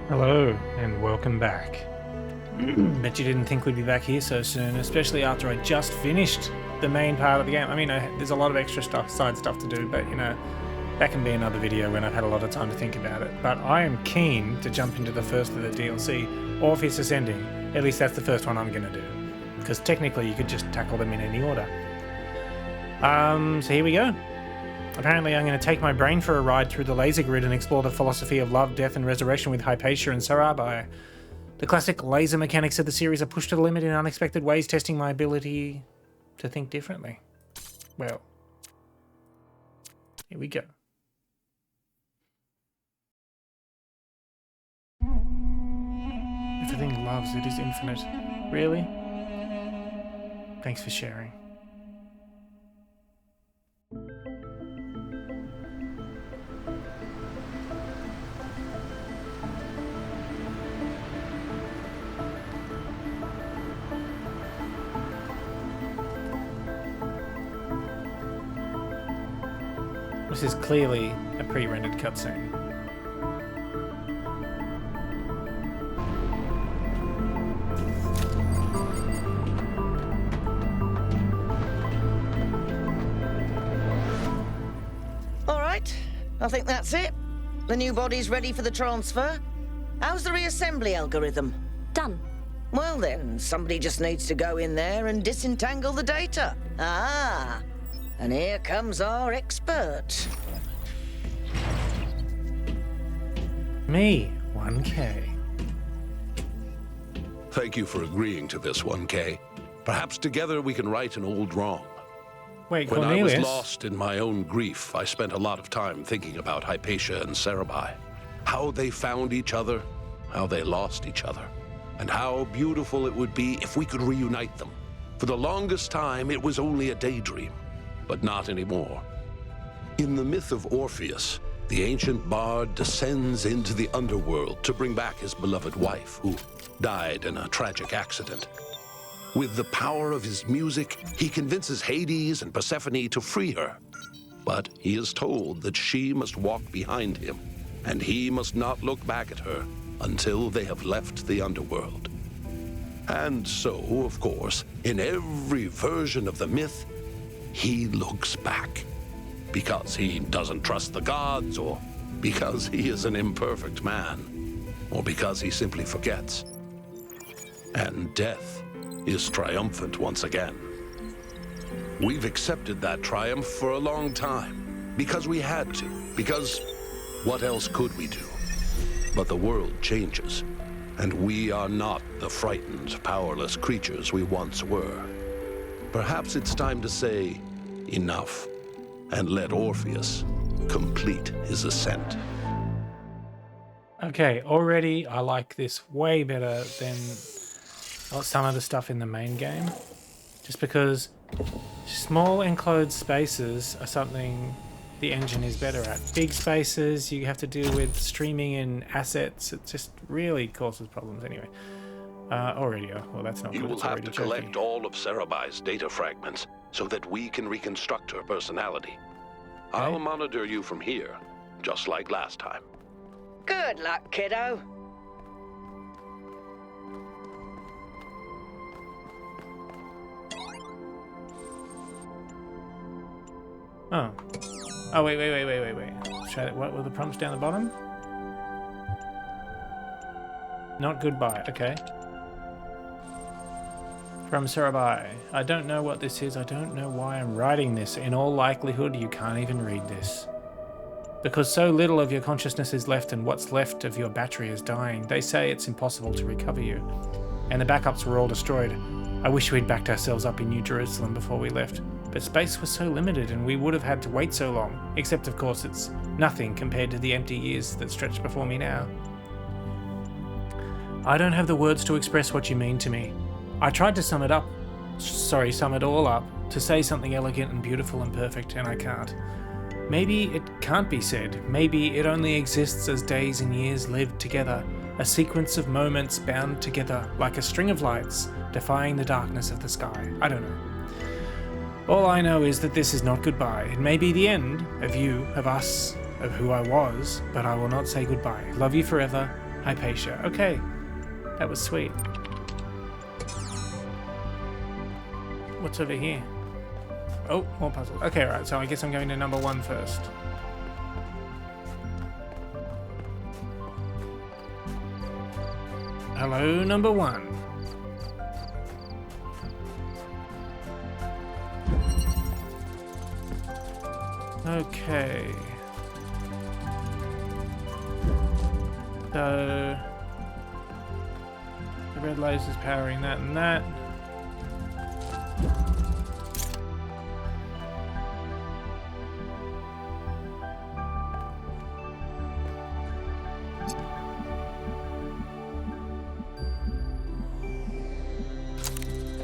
Hello, and welcome back. Bet you didn't think we'd be back here so soon, especially after I just finished the main part of the game. I mean, there's a lot of extra stuff, side stuff to do, but, you know, that can be another video when I've had a lot of time to think about it. But I am keen to jump into the first of the DLC, Orpheus Ascending. At least that's the first one I'm going to do, because technically you could just tackle them in any order. So here we go. Apparently I'm going to take my brain for a ride through the laser grid and explore the philosophy of love, death and resurrection with Hypatia and Sarabai. The classic laser mechanics of the series are pushed to the limit in unexpected ways, testing my ability to think differently. Well, here we go. Everything loves, it is infinite. Really? Thanks for sharing. This is clearly a pre-rendered cutscene. All right, I think that's it. The new body's ready for the transfer. How's the reassembly algorithm? Done. Well then, somebody just needs to go in there and disentangle the data. Ah, and here comes our expert. Me, 1K. Thank you for agreeing to this, 1K. Perhaps together we can right an old wrong. Wait, When Cornelius? I was lost in my own grief, I spent a lot of time thinking about Hypatia and Sarabai. How they found each other, how they lost each other, and how beautiful it would be if we could reunite them. For the longest time, it was only a daydream, but not anymore. In the myth of Orpheus, the ancient bard descends into the underworld to bring back his beloved wife, who died in a tragic accident. With the power of his music, he convinces Hades and Persephone to free her. But he is told that she must walk behind him, and he must not look back at her until they have left the underworld. And so, of course, in every version of the myth, he looks back. Because he doesn't trust the gods, or because he is an imperfect man, or because he simply forgets. And death is triumphant once again. We've accepted that triumph for a long time, because we had to, because what else could we do? But the world changes, and we are not the frightened, powerless creatures we once were. Perhaps it's time to say enough, and let Orpheus complete his ascent. Okay, already I like this way better than some of the stuff in the main game. Just because small enclosed spaces are something the engine is better at. Big spaces, you have to deal with streaming in assets. It just really causes problems anyway. Already, well that's not good. You will It's have already to collect jerky. all of Sarabai's data fragments so that we can reconstruct her personality. I'll monitor you from here, just like last time. Good luck, kiddo. Oh. Oh, wait. Try that. What were the prompts down the bottom? Not goodbye. Okay. From Sarabai. I don't know what this is. I don't know why I'm writing this. In all likelihood, you can't even read this. Because so little of your consciousness is left and what's left of your battery is dying. They say it's impossible to recover you. And the backups were all destroyed. I wish we'd backed ourselves up in New Jerusalem before we left. But space was so limited and we would have had to wait so long. Except, of course, it's nothing compared to the empty years that stretch before me now. I don't have the words to express what you mean to me. I tried to sum it all up, to say something elegant and beautiful and perfect, and I can't. Maybe it can't be said. Maybe it only exists as days and years lived together, a sequence of moments bound together like a string of lights, defying the darkness of the sky. I don't know. All I know is that this is not goodbye. It may be the end of you, of us, of who I was, but I will not say goodbye. Love you forever, Hypatia. Okay. That was sweet. What's over here? Oh, more puzzles. Okay, right. So I guess I'm going to number 1 first. Hello, number 1. Okay. So the red laser's powering that and that.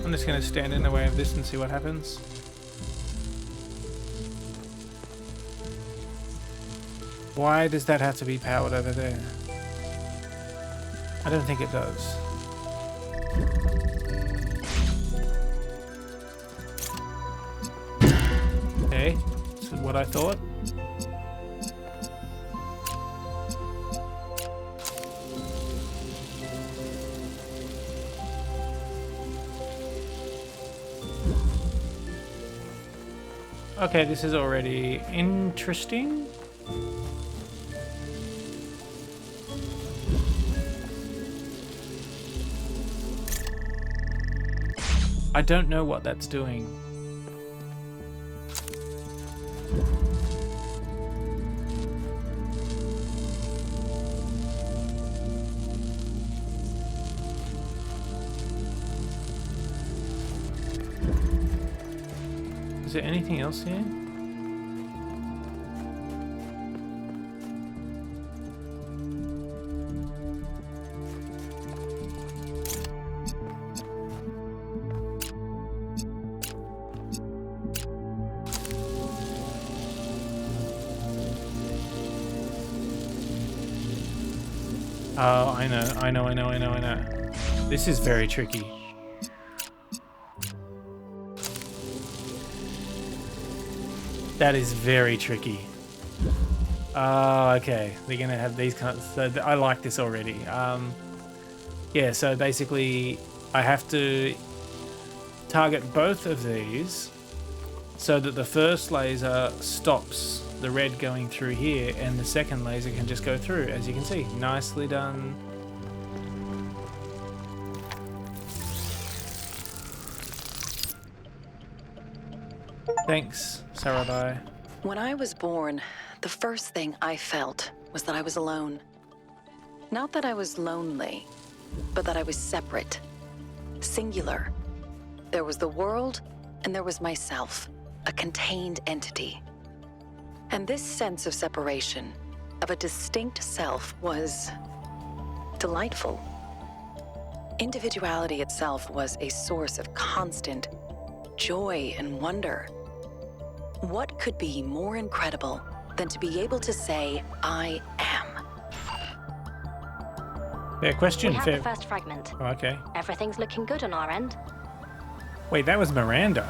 I'm just going to stand in the way of this and see what happens. Why does that have to be powered over there? I don't think it does. Okay, this is what I thought. Okay, this is already interesting. I don't know what that's doing. Is there anything else here? Oh, I know. This is very tricky. That is very tricky. Oh, okay. They're gonna have these kinds. So I like this already. Yeah. So basically, I have to target both of these so that the first laser stops the red going through here, and the second laser can just go through. As you can see, nicely done. Thanks, Sarabai. When I was born, the first thing I felt was that I was alone. Not that I was lonely, but that I was separate, singular. There was the world, and there was myself, a contained entity. And this sense of separation, of a distinct self, was delightful. Individuality itself was a source of constant joy and wonder. What could be more incredible than to be able to say, I am? Fair question. We have Fair. the first fragment. Oh, okay. Everything's looking good on our end. Wait, that was Miranda.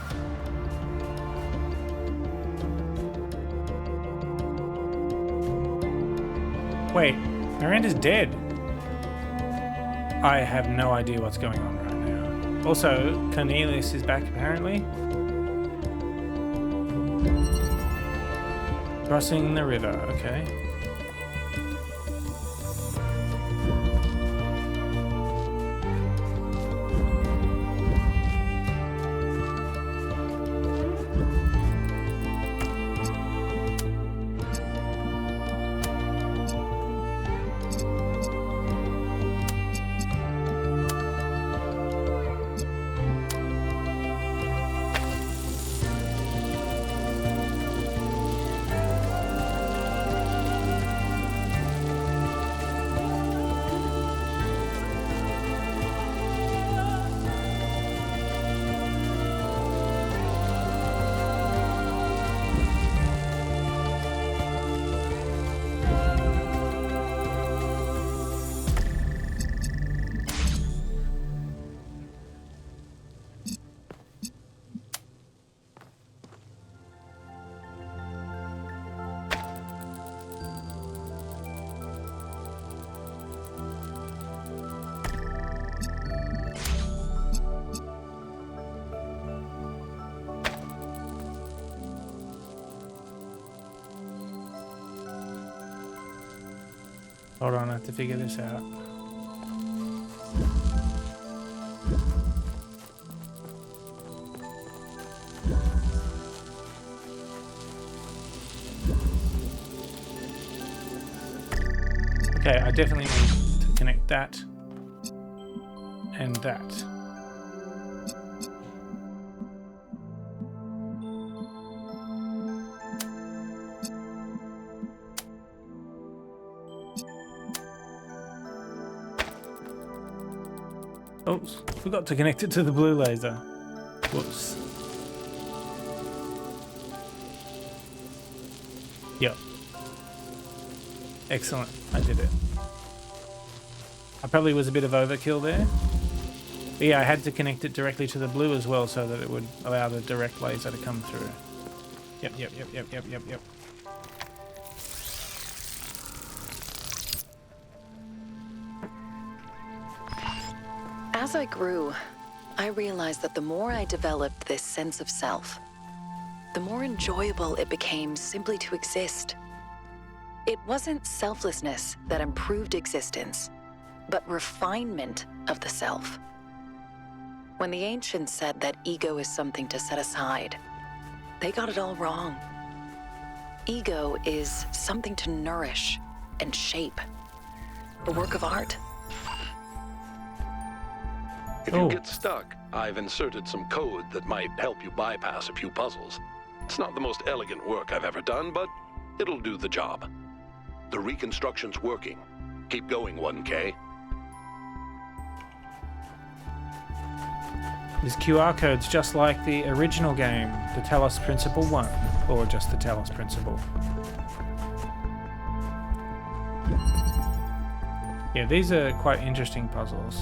Wait, Miranda's dead. I have no idea what's going on right now. Also, Cornelius is back apparently. Crossing the river, okay. Hold on, I have to figure this out. Okay, I definitely need to connect that and that. Oops, forgot to connect it to the blue laser. Whoops. Yep. Excellent, I did it. I probably was a bit of overkill there. But yeah, I had to connect it directly to the blue as well so that it would allow the direct laser to come through. Yep. As I grew, I realized that the more I developed this sense of self, the more enjoyable it became simply to exist. It wasn't selflessness that improved existence, but refinement of the self. When the ancients said that ego is something to set aside, they got it all wrong. Ego is something to nourish and shape, a work of art. If you get stuck, I've inserted some code that might help you bypass a few puzzles. It's not the most elegant work I've ever done, but it'll do the job. The reconstruction's working. Keep going, 1K. This QR code's just like the original game, the Talos Principle 1, or just the Talos Principle. Yeah, these are quite interesting puzzles.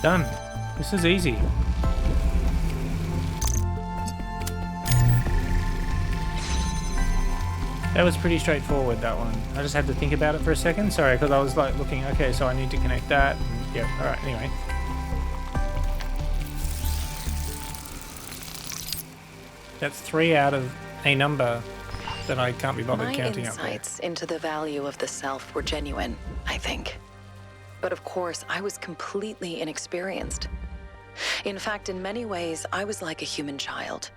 Done. This is easy. That was pretty straightforward, that one. I just had to think about it for a second. Sorry, because I was like looking, okay, so I need to connect that. Yep, alright, anyway. That's 3 out of a number that I can't be bothered counting up there. My insights into the value of the self were genuine, I think. But of course, I was completely inexperienced. In fact, in many ways, I was like a human child.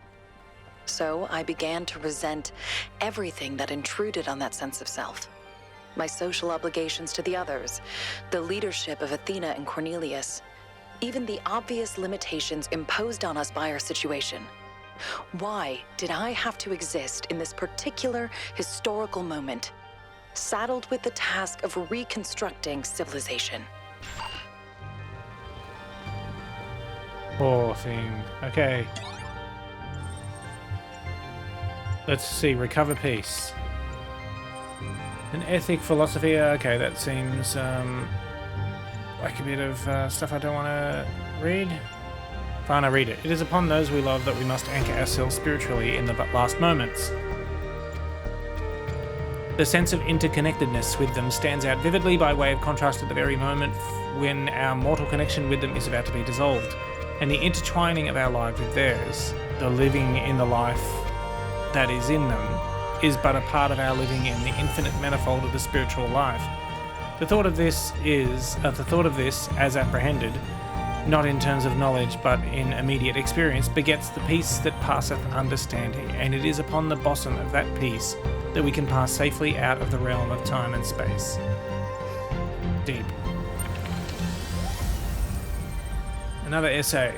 So I began to resent everything that intruded on that sense of self. My social obligations to the others, the leadership of Athena and Cornelius, even the obvious limitations imposed on us by our situation. Why did I have to exist in this particular historical moment, saddled with the task of reconstructing civilization? Poor thing. Okay. Let's see. Recover peace. An ethic, philosophy. Okay, that seems like a bit of stuff I don't want to read. Fine, I read it. It is upon those we love that we must anchor ourselves spiritually in the last moments. The sense of interconnectedness with them stands out vividly by way of contrast at the very moment when our mortal connection with them is about to be dissolved, and the intertwining of our lives with theirs, the living in the life that is in them, is but a part of our living in the infinite manifold of the spiritual life. The thought of this, as apprehended, not in terms of knowledge but in immediate experience, begets the peace that passeth understanding, and it is upon the bosom of that peace that we can pass safely out of the realm of time and space. Deep. Another essay.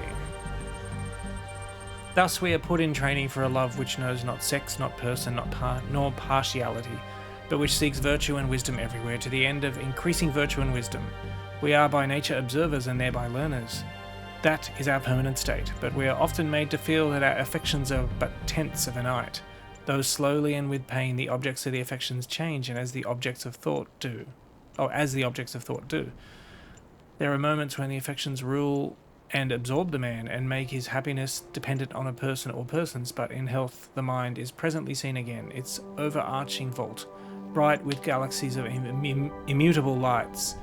Thus we are put in training for a love which knows not sex, not person, nor partiality, but which seeks virtue and wisdom everywhere, to the end of increasing virtue and wisdom. We are by nature observers and thereby learners. That is our permanent state, but we are often made to feel that our affections are but tenths of a night, though slowly and with pain the objects of the affections change, and as the objects of thought do. There are moments when the affections rule and absorb the man, and make his happiness dependent on a person or persons, but in health the mind is presently seen again, its overarching vault, bright with galaxies of immutable lights,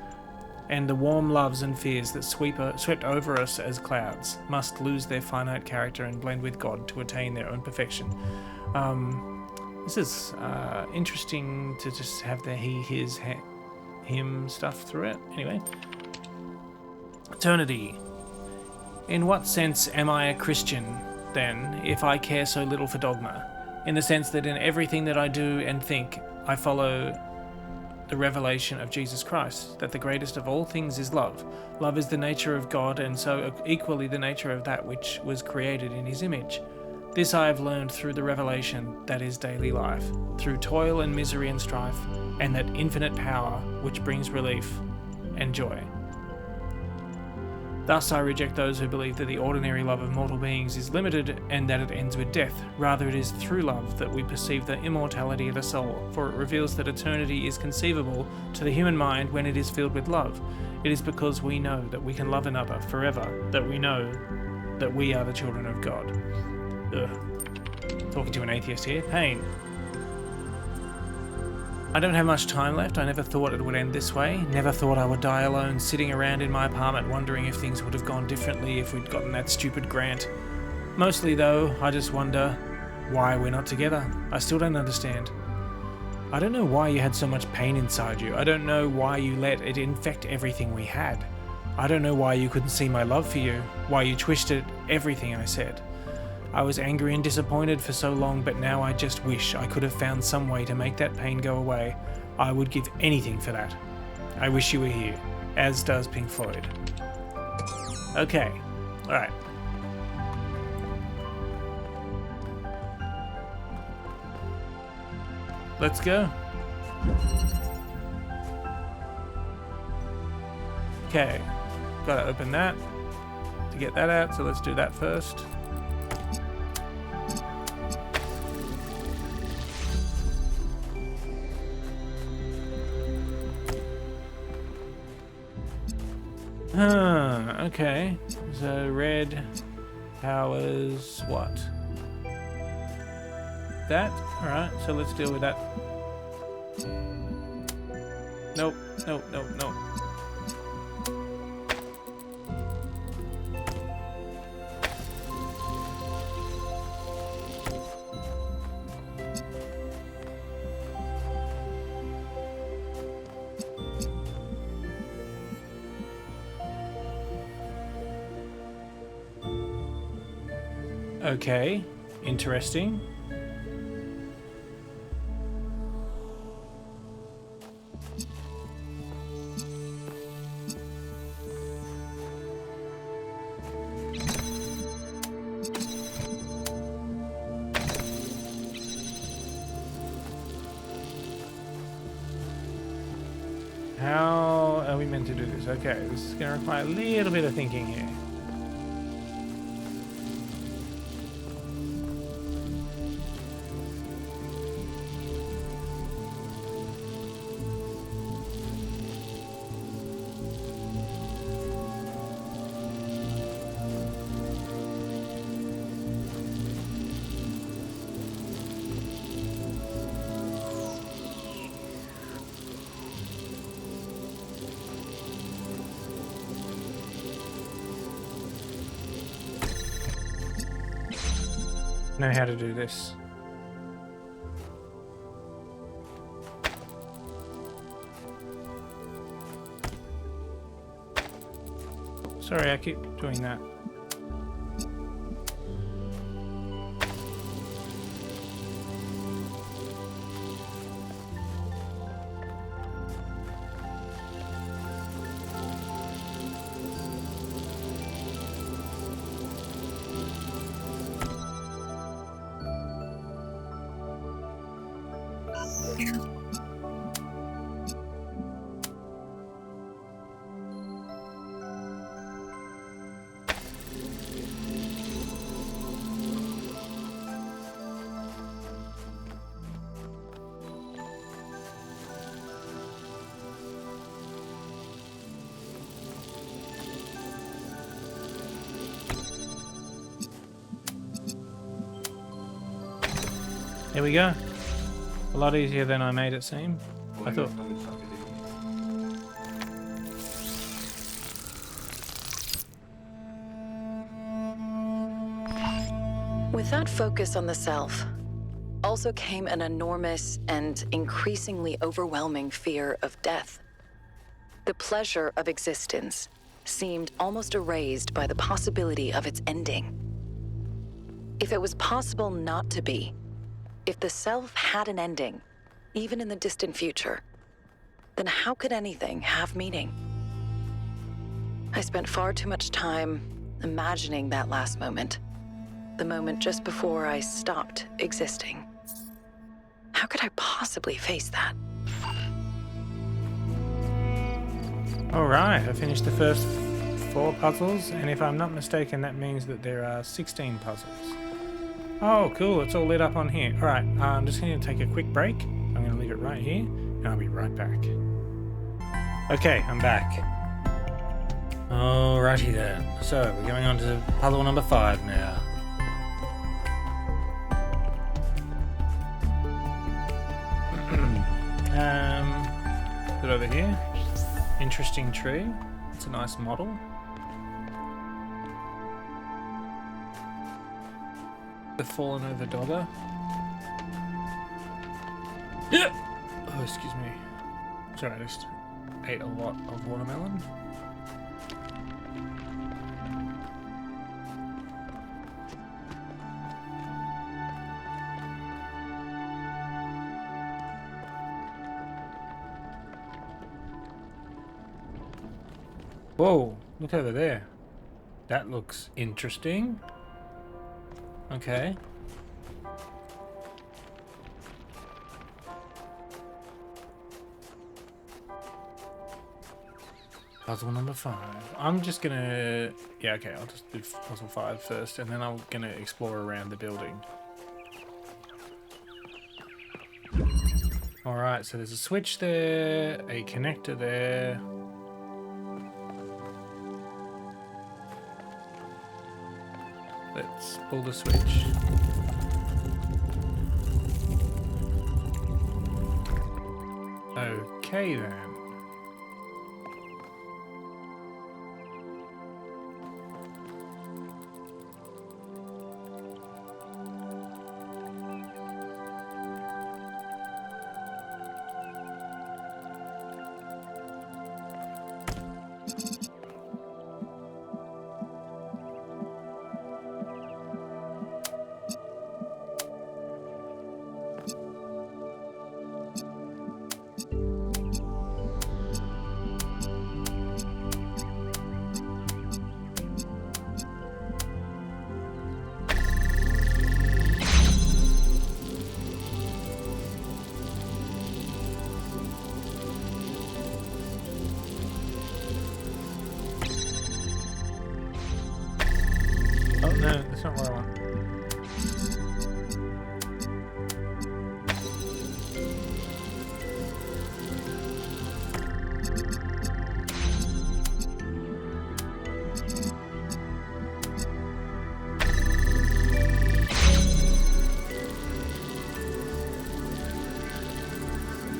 and the warm loves and fears that swept over us as clouds must lose their finite character and blend with God to attain their own perfection. This is interesting to just have the he, his, him stuff through it. Anyway. Eternity. In what sense am I a Christian, then, if I care so little for dogma? In the sense that in everything that I do and think, I follow the revelation of Jesus Christ, that the greatest of all things is love. Love is the nature of God, and so equally the nature of that which was created in his image. This I have learned through the revelation that is daily life, through toil and misery and strife, and that infinite power which brings relief and joy. Thus I reject those who believe that the ordinary love of mortal beings is limited and that it ends with death. Rather, it is through love that we perceive the immortality of the soul, for it reveals that eternity is conceivable to the human mind when it is filled with love. It is because we know that we can love another forever that we know that we are the children of God. Ugh. Talking to an atheist here. Pain. I don't have much time left. I never thought it would end this way. Never thought I would die alone, sitting around in my apartment wondering if things would have gone differently if we'd gotten that stupid grant. Mostly, though, I just wonder why we're not together. I still don't understand. I don't know why you had so much pain inside you. I don't know why you let it infect everything we had. I don't know why you couldn't see my love for you, why you twisted everything I said. I was angry and disappointed for so long, but now I just wish I could have found some way to make that pain go away. I would give anything for that. I wish you were here, as does Pink Floyd. Okay, alright. Let's go. Okay, gotta open that to get that out, so let's do that first. Okay. So red powers what? That? Alright, so let's deal with that. Nope, nope, nope, nope. Okay, interesting. How are we meant to do this? Okay, this is going to require a little bit of thinking here. Know how to do this. Sorry, I keep doing that. There we go. A lot easier than I made it seem. I thought. With that focus on the self, also came an enormous and increasingly overwhelming fear of death. The pleasure of existence seemed almost erased by the possibility of its ending. If it was possible not to be, if the self had an ending, even in the distant future, then how could anything have meaning? I spent far too much time imagining that last moment, the moment just before I stopped existing. How could I possibly face that? Alright, I finished the first 4 puzzles, and if I'm not mistaken, that means that there are 16 puzzles. Oh, cool, it's all lit up on here. Alright, I'm just going to take a quick break. I'm going to leave it right here, and I'll be right back. Okay, I'm back. Alrighty then. So, we're going on to puzzle number 5 now. Put it over here. Interesting tree. It's a nice model. The fallen over dogger. Yeah. Oh, excuse me. Sorry, I just ate a lot of watermelon. Whoa, look over there. That looks interesting. Okay. Puzzle number 5. I'm just gonna... Yeah, okay, I'll just do puzzle 5 first, and then I'm gonna explore around the building. Alright, so there's a switch there, a connector there. Let's pull the switch. Okay then. Oh no, that's not what I want.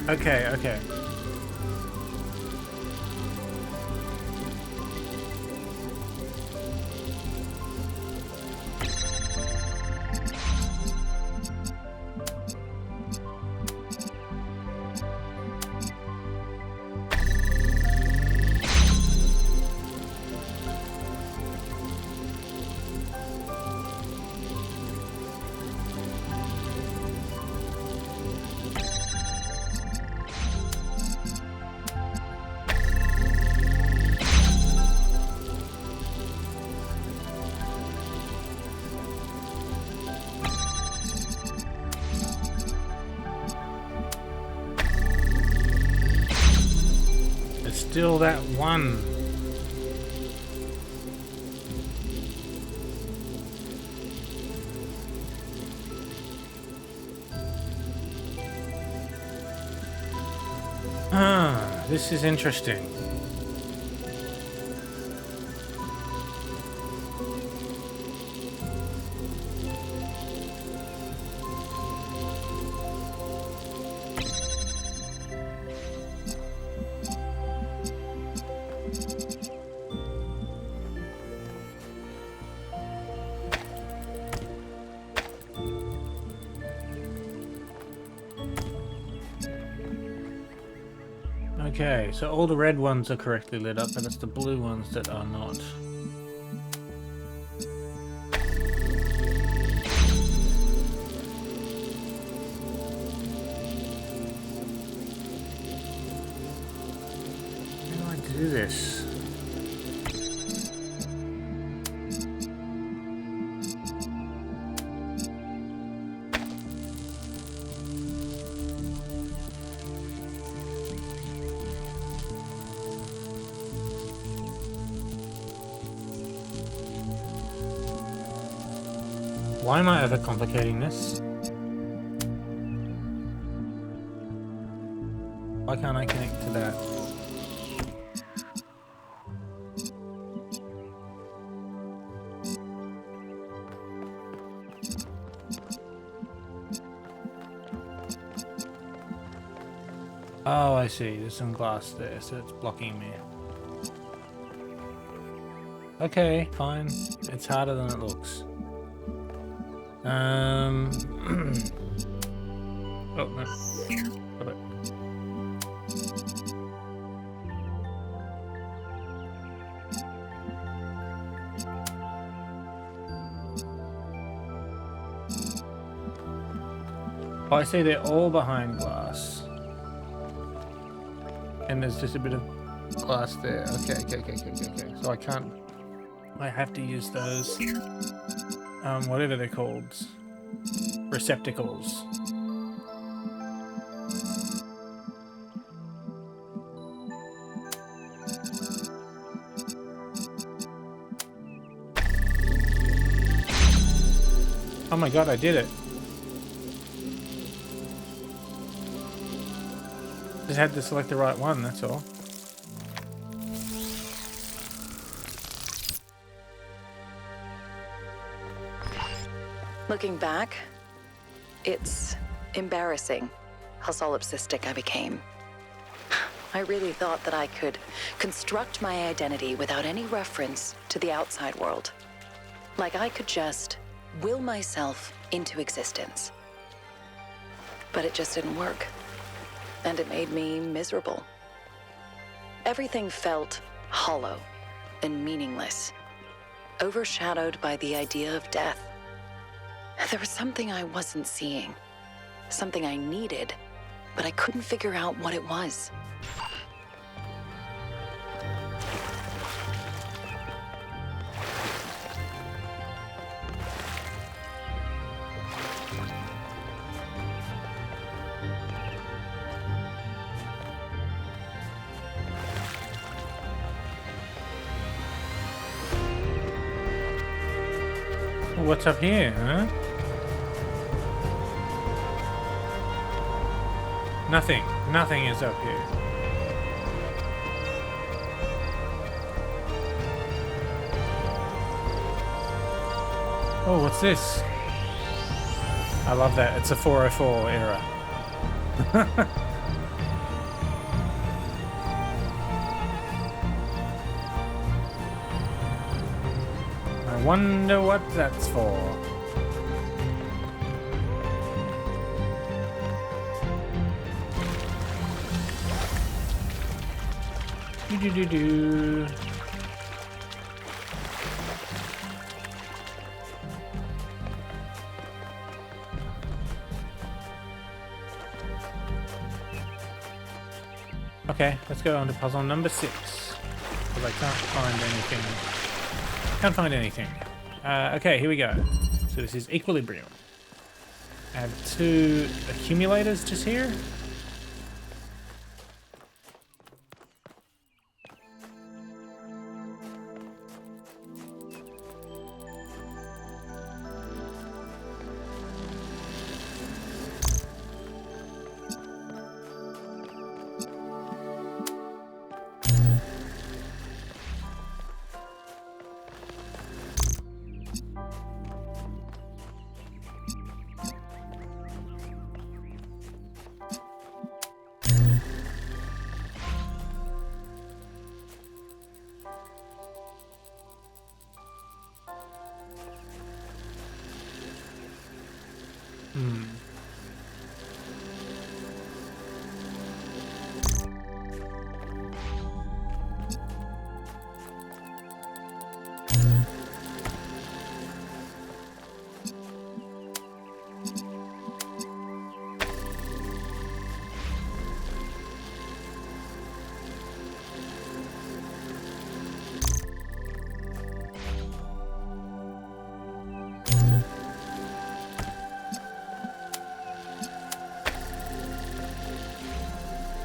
Okay, okay. Still that one. Ah, this is interesting. Okay, so all the red ones are correctly lit up, but it's the blue ones that are not. How do I do this? Why am I overcomplicating this? Why can't I connect to that? Oh, I see. There's some glass there, so it's blocking me. Okay, fine. It's harder than it looks. Oh no. Got it. Oh, I see they're all behind glass. And there's just a bit of glass there. Okay. So I can't... I have to use those... whatever they're called. Receptacles. Oh my god, I did it. Just had to select the right one, that's all. Looking back, it's embarrassing how solipsistic I became. I really thought that I could construct my identity without any reference to the outside world. Like I could just will myself into existence. But it just didn't work. And it made me miserable. Everything felt hollow and meaningless, overshadowed by the idea of death. There was something I wasn't seeing, something I needed, but I couldn't figure out what it was. What's up here, huh? Nothing is up here. Oh, what's this? I love that. It's a 404 era. I wonder what that's for. Do. Okay, let's go on to puzzle number 6. Because I can't find anything. Can't find anything. Okay, here we go. So this is Equilibrium. I have 2 accumulators just here.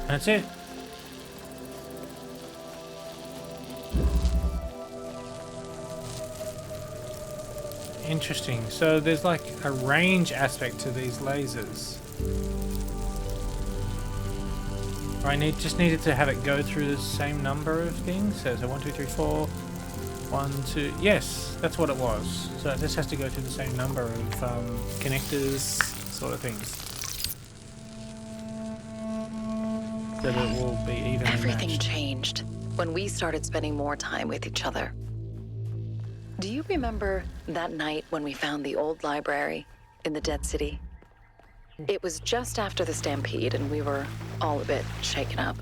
That's it. Interesting. So there's like a range aspect to these lasers. I just needed to have it go through the same number of things. So 1, 2, 3, 4. 1, 2. Yes, that's what it was. So it just has to go through the same number of connectors, sort of things. So that it will be evenly Everything matched. changed when we started spending more time with each other. Do you remember that night when we found the old library in the Dead City? It was just after the stampede and we were all a bit shaken up.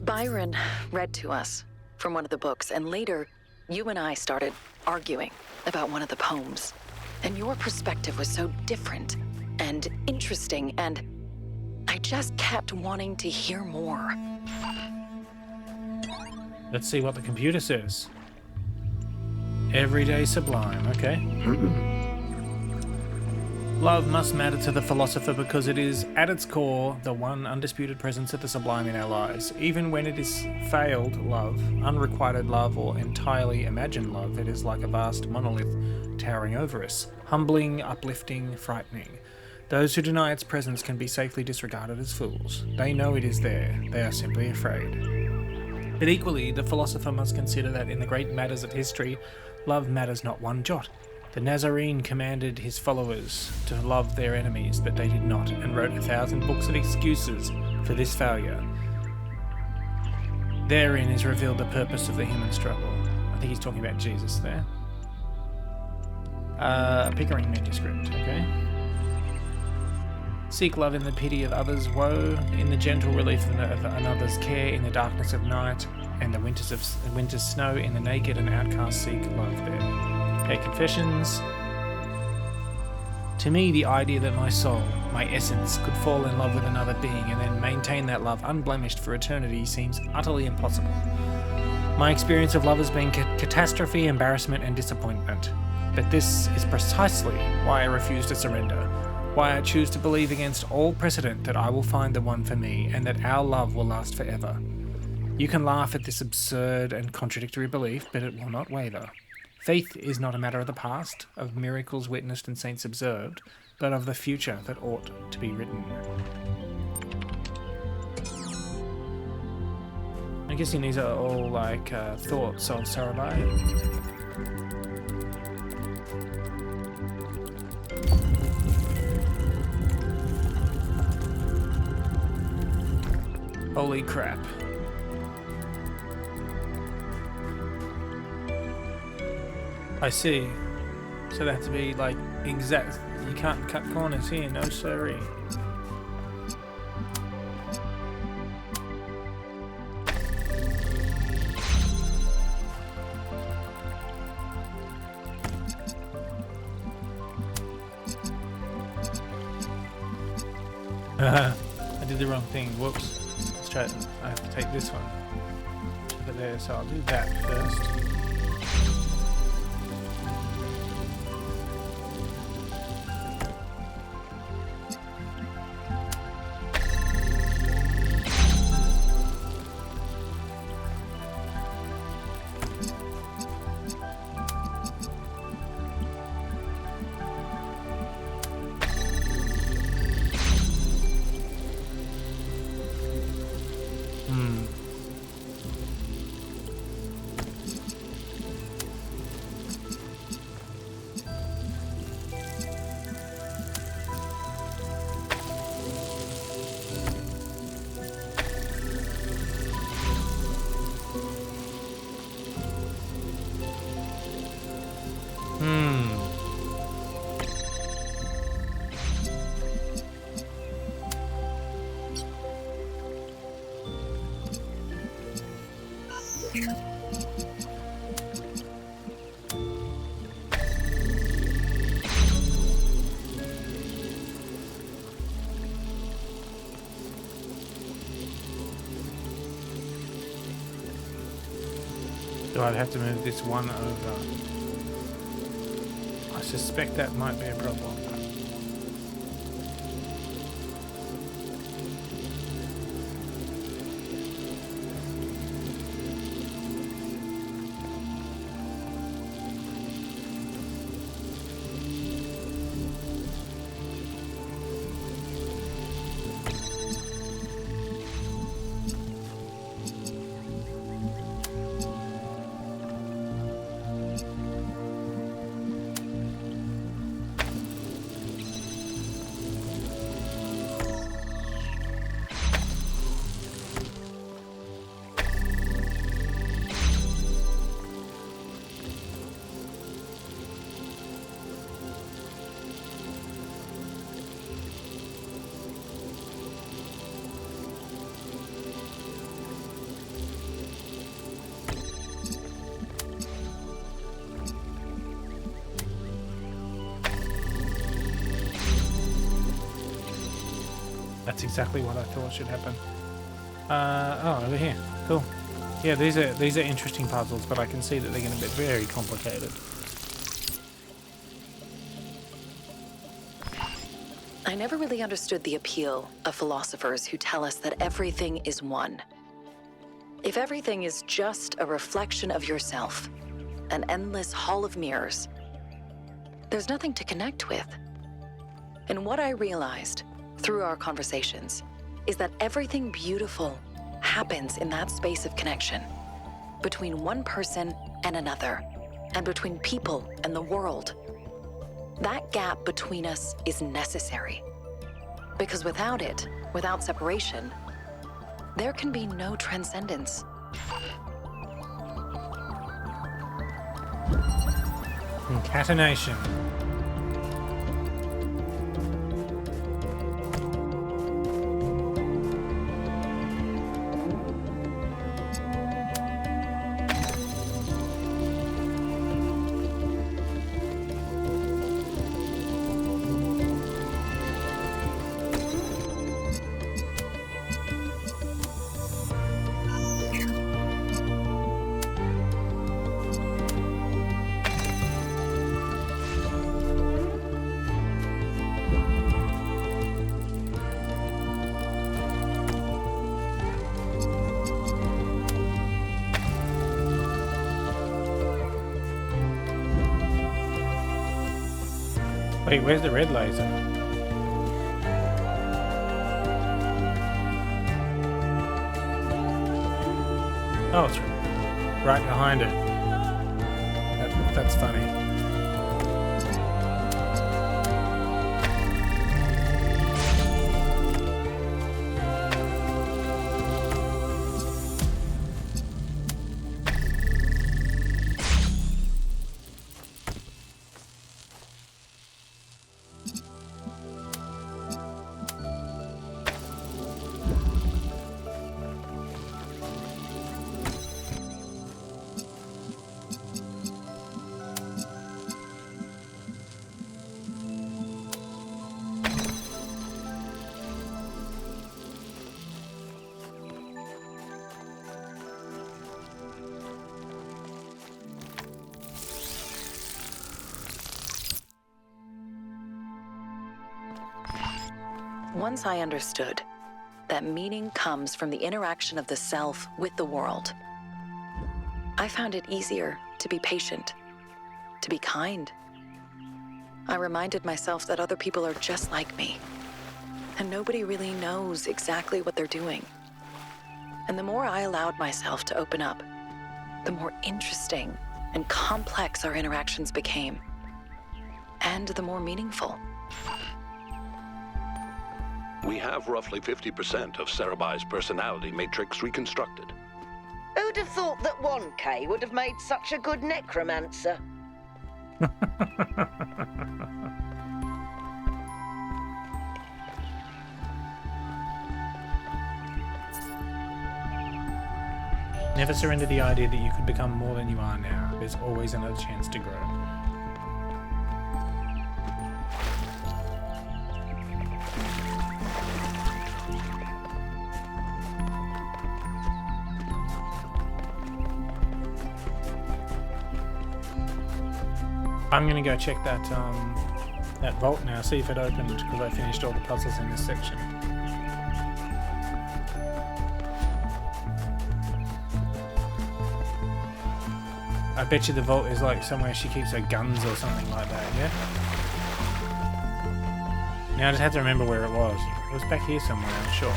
Byron read to us from one of the books, and later you and I started arguing about one of the poems. And your perspective was so different and interesting, and I just kept wanting to hear more. Let's see what the computer says. Everyday sublime, okay. Love must matter to the philosopher because it is, at its core, the one undisputed presence of the sublime in our lives. Even when it is failed love, unrequited love, or entirely imagined love, it is like a vast monolith towering over us, humbling, uplifting, frightening. Those who deny its presence can be safely disregarded as fools. They know it is there, they are simply afraid. But equally, the philosopher must consider that in the great matters of history, love matters not one jot. The Nazarene commanded his followers to love their enemies, but they did not, and wrote 1,000 books of excuses for this failure. Therein is revealed the purpose of the human struggle. I think he's talking about Jesus there. Pickering manuscript, okay. Seek love in the pity of others' woe, in the gentle relief of another's care, in the darkness of night, and the winter's snow, in the naked and outcast seek love there. Okay, confessions. To me, the idea that my soul, my essence, could fall in love with another being and then maintain that love unblemished for eternity seems utterly impossible. My experience of love has been catastrophe, embarrassment, and disappointment. But this is precisely why I refuse to surrender, why I choose to believe against all precedent that I will find the one for me and that our love will last forever. You can laugh at this absurd and contradictory belief, but it will not waver. Faith is not a matter of the past, of miracles witnessed and saints observed, but of the future that ought to be written. I'm guessing these are all like thoughts of Sarai. Holy crap. I see. So they have to be like exact. You can't cut corners here, no siree. I did the wrong thing. Whoops. Let's try it. I have to take this one over there, so I'll do that first. So I'd have to move this one over. I suspect that might be a problem. That's exactly what I thought should happen. Oh, over here. Cool. Yeah, these are interesting puzzles, but I can see that they're going to be very complicated. I never really understood the appeal of philosophers who tell us that everything is one. If everything is just a reflection of yourself, an endless hall of mirrors, there's nothing to connect with. And what I realized through our conversations is that everything beautiful happens in that space of connection between one person and another, and between people and the world. That gap between us is necessary, because without it, without separation, there can be no transcendence. Concatenation. Wait, where's the red laser? Oh, it's right behind it. That's funny. Once I understood that meaning comes from the interaction of the self with the world, I found it easier to be patient, to be kind. I reminded myself that other people are just like me, and nobody really knows exactly what they're doing. And the more I allowed myself to open up, the more interesting and complex our interactions became, and the more meaningful. We have roughly 50% of Cerebai's personality matrix reconstructed. Who'd have thought that 1K would have made such a good necromancer? Never surrender the idea that you could become more than you are now. There's always another chance to grow. I'm gonna go check that that vault now, see if it opened, because I finished all the puzzles in this section. I bet you the vault is like somewhere she keeps her guns or something like that, yeah? Now I just have to remember where it was. It was back here somewhere, I'm sure.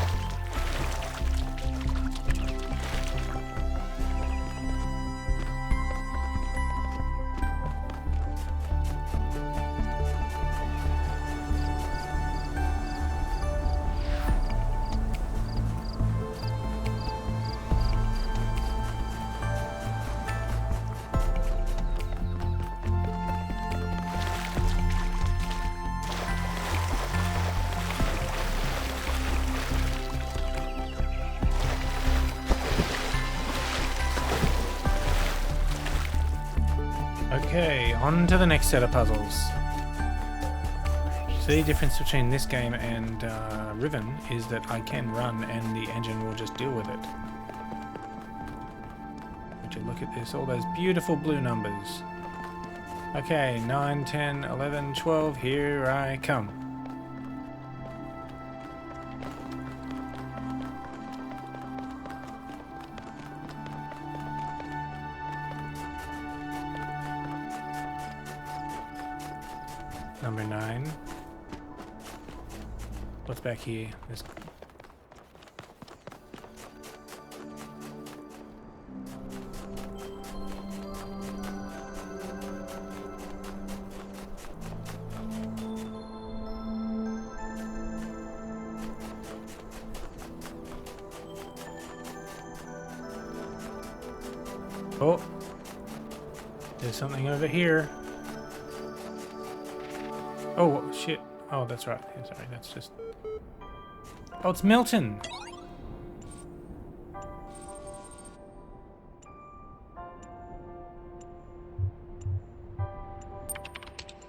Okay, on to the next set of puzzles. So the difference between this game and Riven is that I can run and the engine will just deal with it. Would you look at this? All those beautiful blue numbers. Okay, 9, 10, 11, 12, here I come. Number 9. What's back here? This. Oh, there's something over here. Oh, shit. Oh, that's right. Yeah, sorry, that's just... Oh, it's Milton!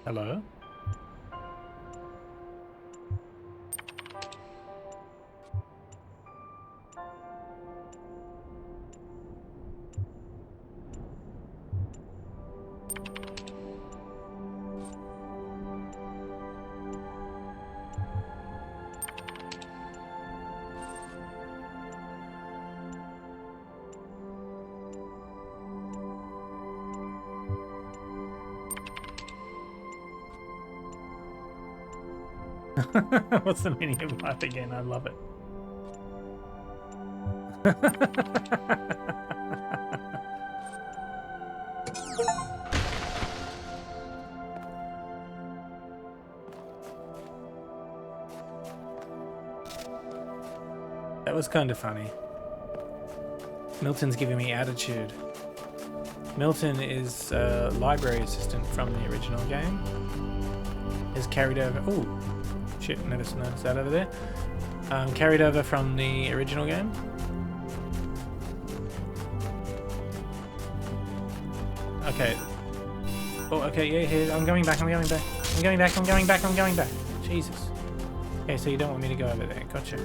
Hello? What's the meaning of life again? I love it. That was kind of funny. Milton's giving me attitude. Milton is a library assistant from the original game. Is carried over. Oh, shit! Never noticed that over there. Carried over from the original game. Okay. Oh, okay. Yeah, here. I'm going back. I'm going back. I'm going back. I'm going back. I'm going back. Jesus. Okay, so you don't want me to go over there. Gotcha.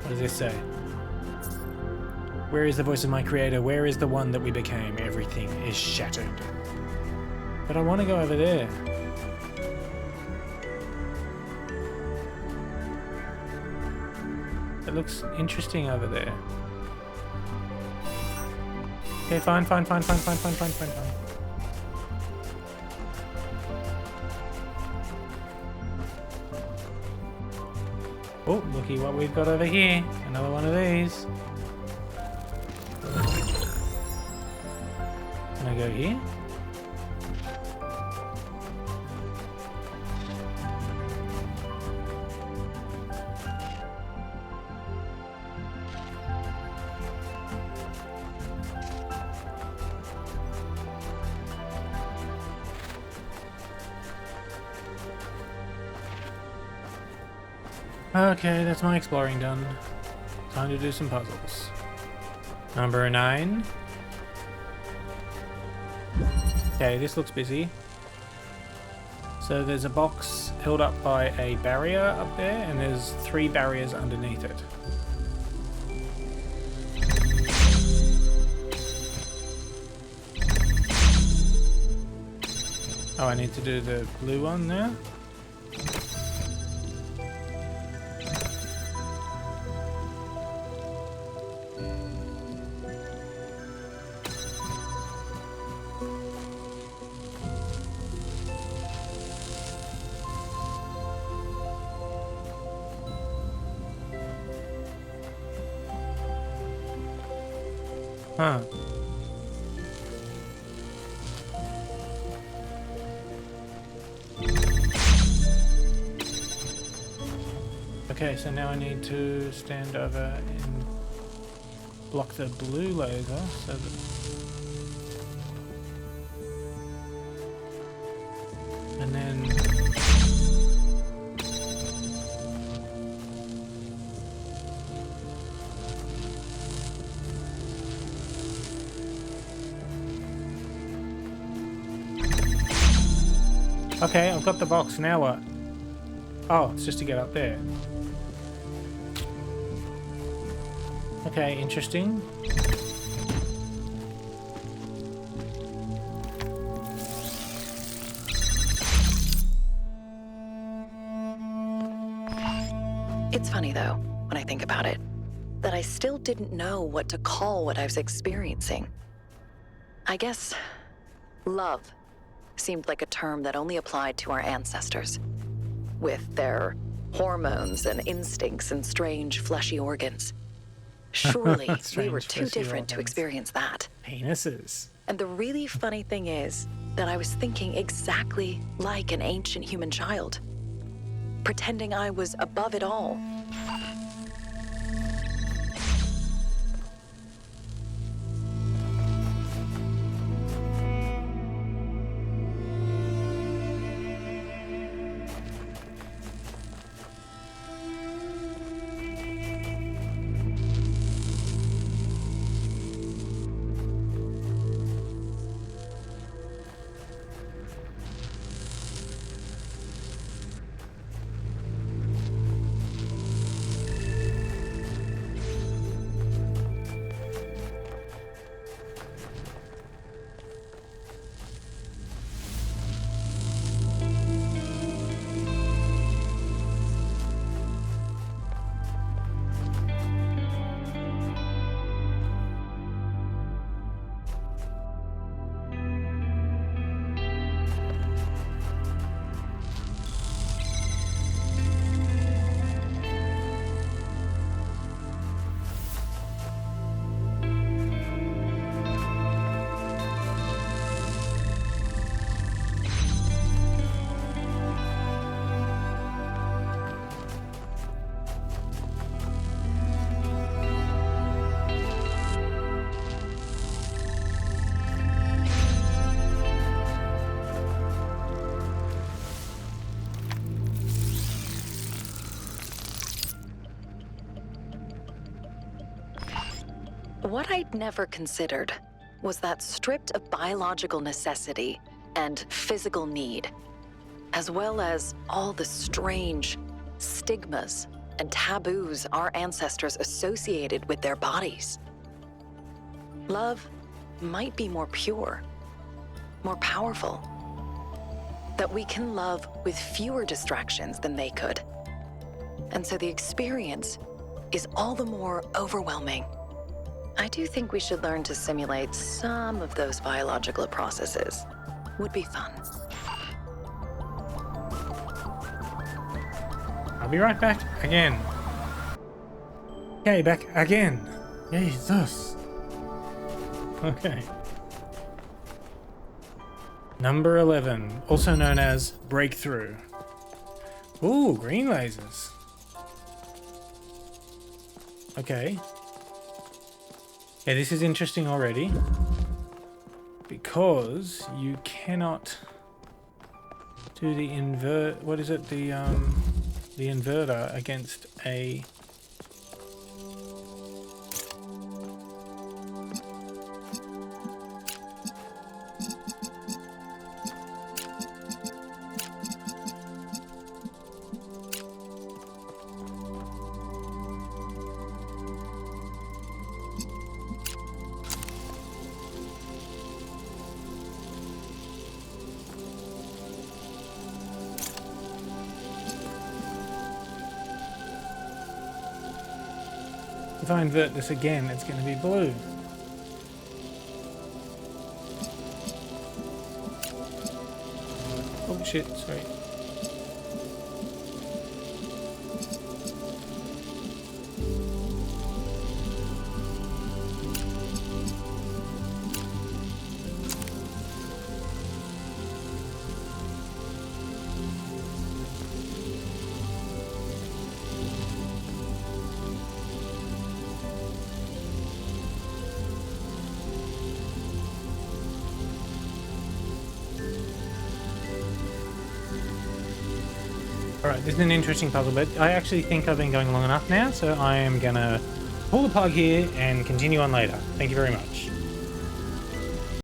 What does this say? Where is the voice of my creator? Where is the one that we became? Everything is shattered. But I want to go over there. It looks interesting over there. Okay, fine. Oh, looky what we've got over here. Another one of these. Can I go here? Okay, that's my exploring done. Time to do some puzzles. Number 9. Okay, this looks busy. So there's a box held up by a barrier up there, and there's 3 barriers underneath it. Oh, I need to do the blue one there. Huh. Okay, so now I need to stand over and block the blue laser so that... And then... Okay, I've got the box. Now what? Oh, it's just to get up there. Okay, interesting. It's funny, though, when I think about it, that I still didn't know what to call what I was experiencing. I guess love seemed like a term that only applied to our ancestors, with their hormones and instincts and strange fleshy organs. Surely we Strange were too fleshy different to organs. experience that. Penises. And the really funny thing is that I was thinking exactly like an ancient human child, pretending I was above it all. What I'd never considered was that stripped of biological necessity and physical need, as well as all the strange stigmas and taboos our ancestors associated with their bodies, love might be more pure, more powerful, that we can love with fewer distractions than they could. And so the experience is all the more overwhelming. I do think we should learn to simulate some of those biological processes. Would be fun. I'll be right back again. Okay, back again. Jesus. Okay. Number 11, also known as Breakthrough. Ooh, green lasers. Okay. Yeah, this is interesting already, because you cannot do the what is it? The inverter against a If I invert this again, it's going to be blue. Oh shit, sorry. Alright, this is an interesting puzzle, but I actually think I've been going long enough now, so I am gonna pull the plug here and continue on later. Thank you very much.